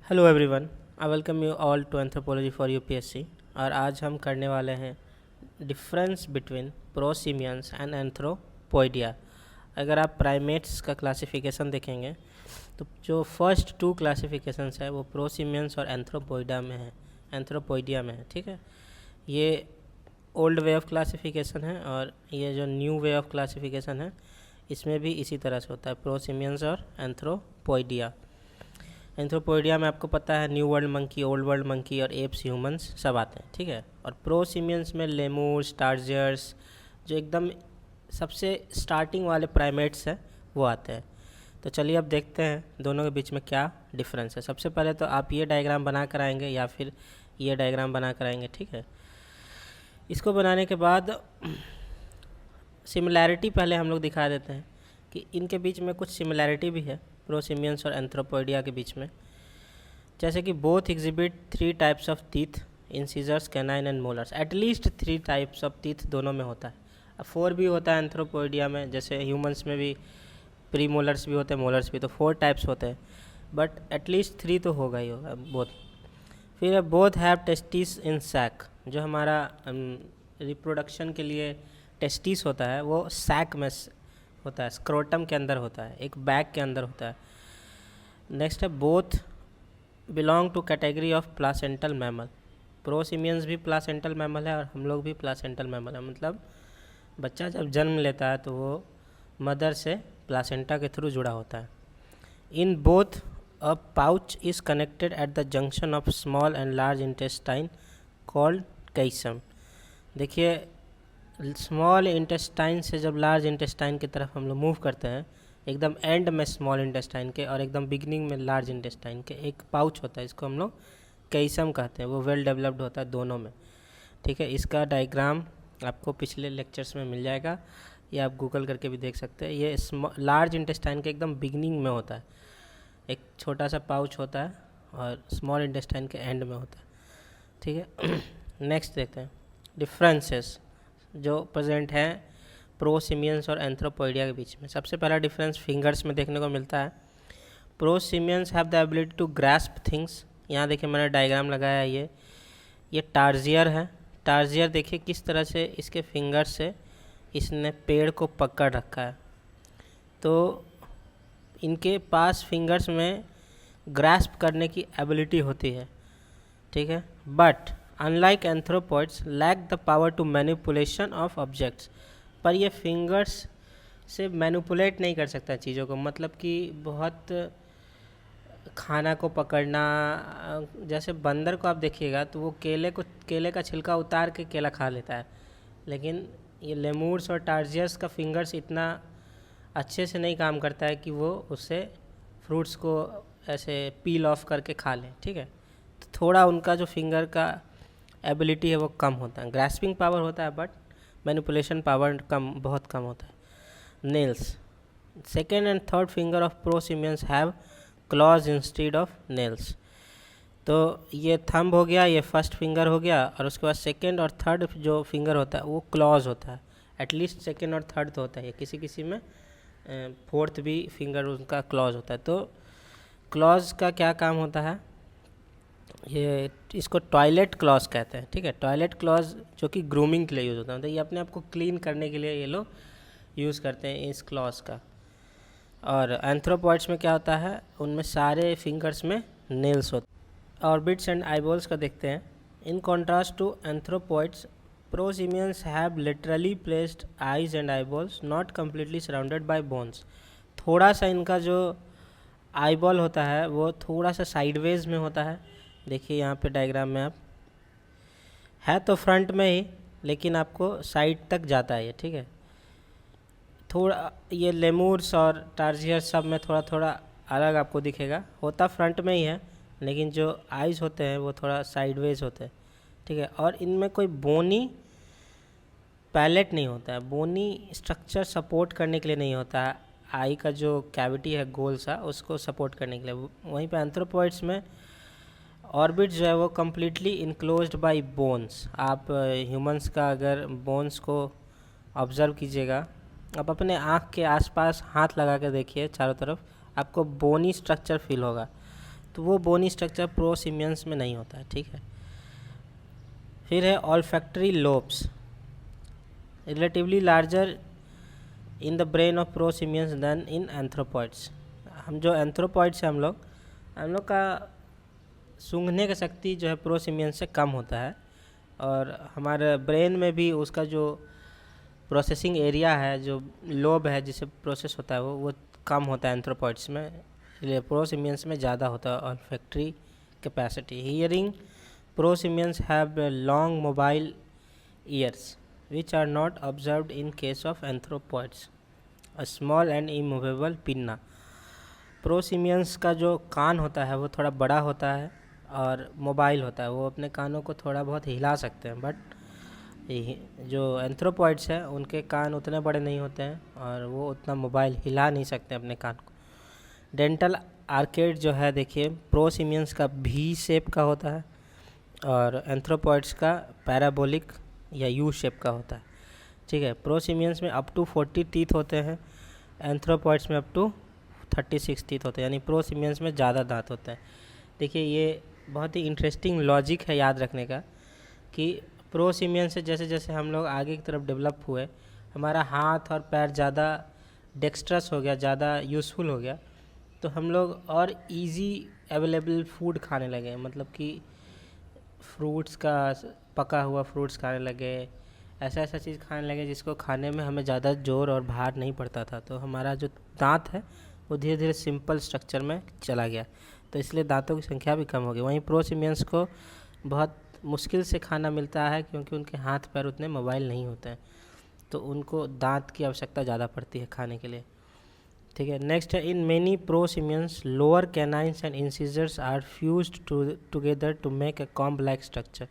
Hello everyone, I welcome you all to anthropology for UPSC. और आज हम करने वाले हैं difference between prosimians and anthropoidea. अगर आप प्राइमेट्स का क्लासिफिकेशन देखेंगे तो जो फर्स्ट टू क्लासिफिकेशंस है वो प्रोसिमियंस और एंथ्रोपोइडिया में है। ठीक है, ये ओल्ड वे ऑफ क्लासिफिकेशन है और ये जो न्यू वे ऑफ क्लासिफिकेशन है इसमें भी इसी तरह से होता है, प्रोसिमियंस और एंथ्रोपोइडिया। एंथ्रोपोइडिया में आपको पता है new world monkey, old world monkey और एप्स, ह्यूमंस सब आते हैं। ठीक है, और प्रोसिमियंस में लेमूर्स, टार्जियर्स, जो एकदम सबसे स्टार्टिंग वाले प्राइमेट्स हैं वो आते हैं। तो चलिए अब देखते हैं दोनों के बीच में क्या डिफरेंस है। सबसे पहले तो आप ये डायग्राम बना कर आएंगे या फिर ये डायग्राम बना कर आएंगे। ठीक है, इसको बनाने के बाद सिमिलैरिटी पहले हम लोग दिखा देते हैं कि इनके बीच में कुछ सिमिलैरिटी भी है प्रोसिमियंस और एंथ्रोपोइडिया के बीच में। जैसे कि both exhibit 3 types of teeth, incisors, canine and molars. At least 3 types of teeth दोनों में होता है। अब 4 भी होता है एंथ्रोपोइडिया में, जैसे ह्यूमंस में भी प्री मोलर्स भी होते हैं, मोलर्स भी, तो 4 टाइप्स होते हैं, बट एटलीस्ट 3 तो होगा ही होगा बोथ। फिर both have testis in sac. जो हमारा रिप्रोडक्शन के लिए टेस्टिस होता है वो सैक में होता है, स्क्रोटम के अंदर होता है, एक बैग के अंदर होता है। नेक्स्ट है both belong to category of placental mammal. Prosimians भी प्लासेंटल मैमल है और हम लोग भी प्लासेंटल मैमल है। मतलब बच्चा जब जन्म लेता है तो वो मदर से प्लासेंटा के थ्रू जुड़ा होता है। In both a pouch is connected at the junction of small and large intestine called caecum. देखिए, स्मॉल इंटेस्टाइन से जब लार्ज इंटेस्टाइन की तरफ हम लोग मूव करते हैं, एकदम एंड में स्मॉल इंटेस्टाइन के और एकदम बिगनिंग में लार्ज इंटेस्टाइन के एक पाउच होता है, इसको हम लोग कैसम कहते हैं। वो वेल डेवलप्ड होता है दोनों में। ठीक है, इसका डायग्राम आपको पिछले लेक्चर्स में मिल जाएगा या आप गूगल करके भी देख सकते हैं। ये लार्ज इंटेस्टाइन के एकदम बिगनिंग में होता है, एक छोटा सा पाउच होता है और स्मॉल इंटेस्टाइन के एंड में होता है। ठीक है, नेक्स्ट देखते हैं डिफरेंसेस जो प्रेजेंट हैं प्रोसिमियंस और एंथ्रोपोइडिया के बीच में। सबसे पहला डिफरेंस फिंगर्स में देखने को मिलता है। Prosimians have the ability to grasp things. यहाँ देखिए मैंने डायग्राम लगाया है, ये टार्जियर है। टार्जियर देखिए किस तरह से इसके फिंगर से इसने पेड़ को पकड़ रखा है, तो इनके पास फिंगर्स में ग्रास्प करने की एबिलिटी होती है। ठीक है, but unlike anthropoids lack the power to manipulation of objects. पर ये फिंगर्स से मैनिपुलेट नहीं कर सकता चीज़ों को, मतलब कि बहुत खाना को पकड़ना, जैसे बंदर को आप देखिएगा तो वो केले का छिलका उतार के केला खा लेता है, लेकिन ये लेमूर्स और टार्जियर्स का फिंगर्स इतना अच्छे से नहीं काम करता है कि वो उससे फ्रूट्स को ऐसे पील ऑफ करके खा लें। ठीक है, तो थोड़ा उनका जो फिंगर का एबिलिटी है वो कम होता है। ग्रास्पिंग पावर होता है बट मैनिपुलेशन पावर बहुत कम होता है। Nails, second and third finger of prosimians have claws instead of nails. तो ये थंब हो गया, ये फर्स्ट फिंगर हो गया, और उसके बाद सेकेंड और थर्ड जो फिंगर होता है वो क्लॉज होता है। एटलीस्ट सेकेंड और थर्ड तो होता है, किसी किसी में फोर्थ भी फिंगर उनका क्लॉज होता है। तो क्लॉज का क्या काम होता है, ये इसको टॉयलेट क्लॉज कहते हैं। ठीक है, टॉयलेट क्लॉज जो कि ग्रूमिंग के लिए यूज़ होता है, तो ये अपने आप को क्लीन करने के लिए ये लोग यूज़ करते हैं इस क्लॉज का। और एंथ्रोपॉइड्स में क्या होता है, उनमें सारे फिंगर्स में नेल्स होते हैं। ऑर्बिट्स एंड आईबॉल्स का देखते हैं। In contrast to anthropoids, prosimians have laterally placed eyes and eyeballs not completely surrounded by bones. थोड़ा सा इनका जो आईबॉल होता है वो थोड़ा सा साइडवेज में होता है। देखिए यहाँ पे डायग्राम में आप है तो फ्रंट में ही, लेकिन आपको साइड तक जाता है ये। ठीक है, थोड़ा ये लेमूर्स और टार्जियर सब में थोड़ा थोड़ा अलग आपको दिखेगा, होता फ्रंट में ही है, लेकिन जो आइज़ होते हैं वो थोड़ा साइडवेज होते हैं। ठीक है, और इनमें कोई बोनी पैलेट नहीं होता है, बोनी स्ट्रक्चर सपोर्ट करने के लिए नहीं होता है। आई का जो कैविटी है गोल सा, उसको सपोर्ट करने के लिए। वहीं पे एंथ्रोपॉइड्स में ऑर्बिट जो है वो कम्प्लीटली इनक्लोज्ड बाय बोन्स। आप ह्यूमंस का अगर बोन्स को ऑब्ज़र्व कीजिएगा, आप अपने आँख के आसपास हाथ लगा के देखिए चारों तरफ, आपको बोनी स्ट्रक्चर फील होगा। तो वो बोनी स्ट्रक्चर प्रोसिमियंस में नहीं होता है, ठीक है। फिर है olfactory lobes, relatively larger in the brain of prosimians than in anthropoids. हम जो एंथ्रोपॉइड्स हैं, हम लोग का सूंघने का शक्ति जो है प्रोसिमियंस से कम होता है, और हमारे ब्रेन में भी उसका जो प्रोसेसिंग एरिया है, जो लोब है जिसे प्रोसेस होता है, वो कम होता है एंथ्रोपॉइड्स में, इसलिए प्रोसिमियंस में ज़्यादा होता है olfactory capacity. Hearing prosimians have long mobile ears which are not observed in case of anthropoids. A small and immovable pinna. प्रोसिमियंस का जो कान होता है वो थोड़ा बड़ा होता है और मोबाइल होता है, वो अपने कानों को थोड़ा बहुत हिला सकते हैं, बट जो एंथ्रोपॉइड्स हैं उनके कान उतने बड़े नहीं होते हैं और वो उतना मोबाइल हिला नहीं सकते अपने कान को। डेंटल आर्केड जो है, देखिए, प्रोसिमियंस का भी शेप का होता है और एंथ्रोपॉइड्स का पैराबोलिक या यू शेप का होता है, ठीक है। प्रोसिमियंस में अप टू 40 टीथ होते हैं, एंथ्रोपॉइड्स में अप टू 36 टीथ होते हैं, यानी प्रोसिमियंस में ज़्यादा दांत होते हैं। देखिए, ये बहुत ही इंटरेस्टिंग लॉजिक है याद रखने का कि प्रोसिमियंस से जैसे जैसे हम लोग आगे की तरफ डेवलप हुए, हमारा हाथ और पैर ज़्यादा डेक्स्ट्रस हो गया, ज़्यादा यूज़फुल हो गया, तो हम लोग और इजी अवेलेबल फूड खाने लगे, मतलब कि फ्रूट्स का, पका हुआ फ्रूट्स खाने लगे, ऐसा चीज़ खाने लगे जिसको खाने में हमें ज़्यादा जोर और भार नहीं पड़ता था, तो हमारा जो दांत है वो धीरे धीरे सिंपल स्ट्रक्चर में चला गया, तो इसलिए दांतों की संख्या भी कम हो गई। वहीं प्रोसिमियंस को बहुत मुश्किल से खाना मिलता है क्योंकि उनके हाथ पैर उतने मोबाइल नहीं होते हैं, तो उनको दांत की आवश्यकता ज़्यादा पड़ती है खाने के लिए, ठीक है। नेक्स्ट है, in many prosimians lower canines and incisors are fused together to make a comb like structure.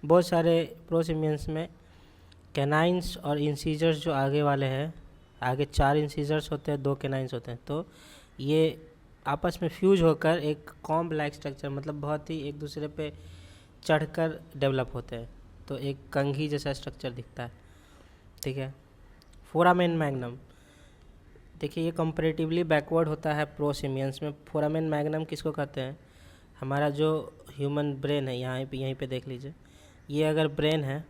बहुत सारे प्रोसिमियंस में कैनाइन्स और इंसीजर्स जो आगे वाले हैं, आगे 4 इंसीजर्स होते हैं, 2 कैनाइन्स होते हैं, तो ये आपस में फ्यूज होकर एक कॉम्ब लाइक स्ट्रक्चर, मतलब बहुत ही एक दूसरे पे चढ़कर डेवलप होते हैं, तो एक कंघी जैसा स्ट्रक्चर दिखता है, ठीक है। फोरामेन मैग्नम, देखिए, ये कंपैरेटिवली बैकवर्ड होता है प्रोसिमियंस में। फोरामेन मैग्नम किसको कहते हैं? हमारा जो ह्यूमन ब्रेन है, यहीं पे देख लीजिए, ये अगर ब्रेन है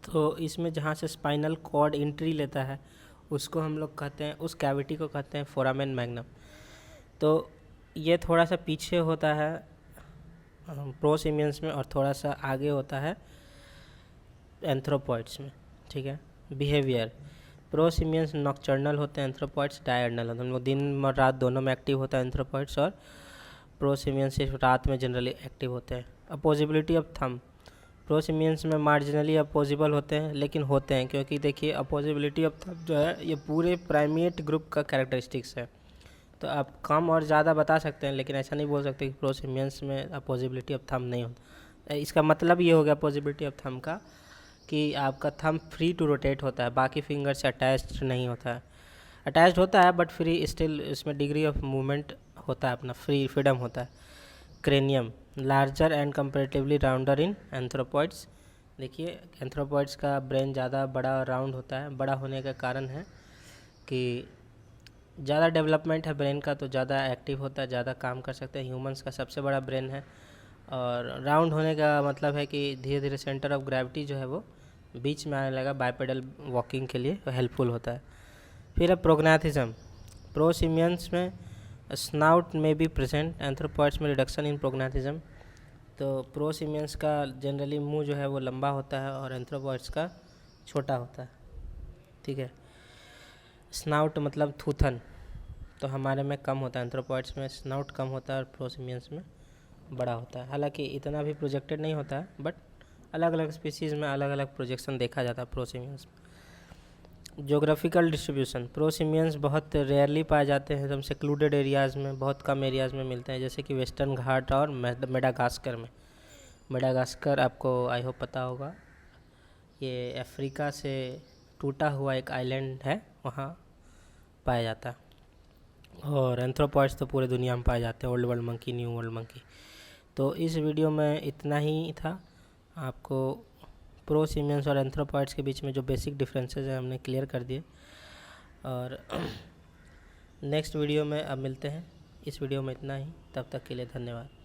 तो इसमें जहाँ से स्पाइनल कॉर्ड एंट्री लेता है उसको हम लोग कहते हैं, उस कैविटी को कहते हैं फोरामेन मैग्नम। तो ये थोड़ा सा पीछे होता है प्रोसिमियंस में और थोड़ा सा आगे होता है एंथ्रोपॉइड्स में, ठीक है। बिहेवियर, प्रोसिमियंस नॉक्टर्नल होते हैं, एंथ्रोपॉइड्स डायर्नल होते हैं। हम लोग दिन और रात दोनों में एक्टिव होता है एंथ्रोपॉइड्स, और प्रोसिमियंस सिर्फ रात में जनरली एक्टिव होते हैं। अपोजिबिलिटी ऑफ थंब, प्रोसिमियंस में मार्जिनली अपोजिबल होते हैं, लेकिन होते हैं, क्योंकि देखिए अपोजिबिलिटी ऑफ थंब जो है ये पूरे प्राइमेट ग्रुप का कैरेक्टरिस्टिक्स है। तो आप कम और ज़्यादा बता सकते हैं, लेकिन ऐसा नहीं बोल सकते कि प्रोसिमियंस में अपोजिबिलिटी ऑफ थंब नहीं होता। इसका मतलब ये हो गया अपोजिबिलिटी ऑफ थंब का कि आपका थंब फ्री टू रोटेट होता है, बाकी फिंगर से अटैच्ड नहीं होता है। अटैच्ड होता है बट फ्री, स्टिल इसमें डिग्री ऑफ मूवमेंट होता है, अपना फ्रीडम होता है। Cranium, larger and comparatively rounder in anthropoids. देखिए, एंथ्रोपॉइड्स का ब्रेन ज़्यादा बड़ा और राउंड होता है। बड़ा होने का कारण है कि ज़्यादा डेवलपमेंट है ब्रेन का, तो ज़्यादा एक्टिव होता है, ज़्यादा काम कर सकते हैं। ह्यूमंस का सबसे बड़ा ब्रेन है। और राउंड होने का मतलब है कि धीरे धीरे सेंटर ऑफ ग्रेविटी जो है वो बीच में आने लगा, बाइपेडल वॉकिंग के लिए हेल्पफुल होता है। फिर है प्रोग्नाथिज्म, प्रोसिमियंस में स्नाउट में बी प्रेजेंट, एंथ्रोपॉइड्स में रिडक्शन इन प्रोग्नाथिज्म। तो प्रोसिमियंस का जनरली मुंह जो है वो लंबा होता है और एंथ्रोपॉइड्स का छोटा होता है, ठीक है। स्नाउट मतलब थूथन, तो हमारे में कम होता है, एंथ्रोपॉइड्स में स्नाउट कम होता है और प्रोसिमियंस में बड़ा होता है। हालांकि इतना भी प्रोजेक्टेड नहीं होता है, बट अलग अलग स्पीसीज़ में अलग अलग प्रोजेक्शन देखा जाता है प्रोसिमियंस में। जोग्राफिकल डिस्ट्रीब्यूशन, प्रोसिमियंस बहुत रेयरली पाए जाते हैं, एकदम सेक्लूडेड एरियाज़ में, बहुत कम एरियाज़ में मिलते हैं, जैसे कि वेस्टर्न घाट और मेडागास्कर में। मेडागास्कर आपको आई होप पता होगा, ये अफ्रीका से टूटा हुआ एक आइलैंड है, वहाँ पाया जाता है। और एंथ्रोपॉइड्स तो पूरे दुनिया में पाए जाते हैं, old world monkey, new world monkey. तो इस वीडियो में इतना ही था। आपको प्रोसिमियंस और एंथ्रोपॉइड्स के बीच में जो बेसिक डिफरेंसेस हैं हमने क्लियर कर दिए, और नेक्स्ट वीडियो में अब मिलते हैं। इस वीडियो में इतना ही। तब तक के लिए धन्यवाद।